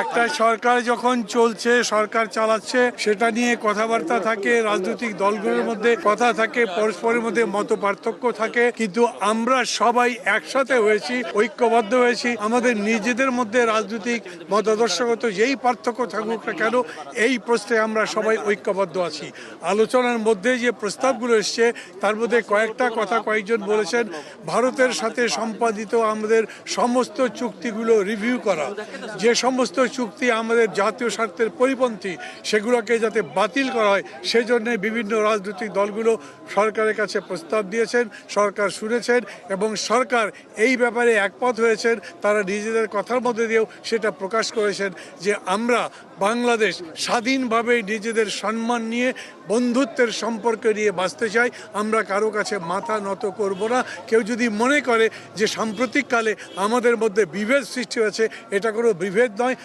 একটা সরকার যখন চলছে, সরকার চালাচ্ছে, সেটা নিয়ে কথাবার্তা থাকে, রাজনৈতিক দলগুলোর মধ্যে কথা থাকে, পরস্পরের মধ্যে মত পার্থক্য থাকে, কিন্তু আমরা সবাই একসাথে হয়েছি, ঐক্যবদ্ধ হয়েছি। আমাদের নিজেদের মধ্যে রাজনৈতিক মতাদর্শগত যেই পার্থক্য থাকুক না কেন, এই প্রশ্নে আমরা সবাই ঐক্যবদ্ধ আছি। আলোচনার মধ্যে যে প্রস্তাবগুলো এসছে তার মধ্যে কয়েকটা কথা কয়েকজন বলেছেন, ভারতের সাথে সম্পাদিত আমাদের সমস্ত চুক্তিগুলো রিভিউ করা, যে সমস্ত চুক্তি আমাদের জাতীয় স্বার্থের পরিপন্থী সেগুলোকে যাতে বাতিল করা হয়, সেজন্য বিভিন্ন রাজনৈতিক দলগুলো সরকারের কাছে প্রস্তাব দিয়েছেন, সরকার শুনেছেন এবং সরকার এই ব্যাপারে একমত হয়েছেন। তারা নিজেদের কথার মধ্যে দিয়েও সেটা প্রকাশ করেছেন যে আমরা বাংলাদেশ স্বাধীনভাবে নিজেদের সম্মান নিয়ে, বন্ধুত্বের সম্পর্ক নিয়ে বাঁচতে চাই। আমরা কারো কাছে মাথা নত করব না। কেউ যদি মনে করে যে সাম্প্রতিককালে আমাদের মধ্যে বিভেদ সৃষ্টি হয়েছে, এটা কোনো বিভেদ নয়।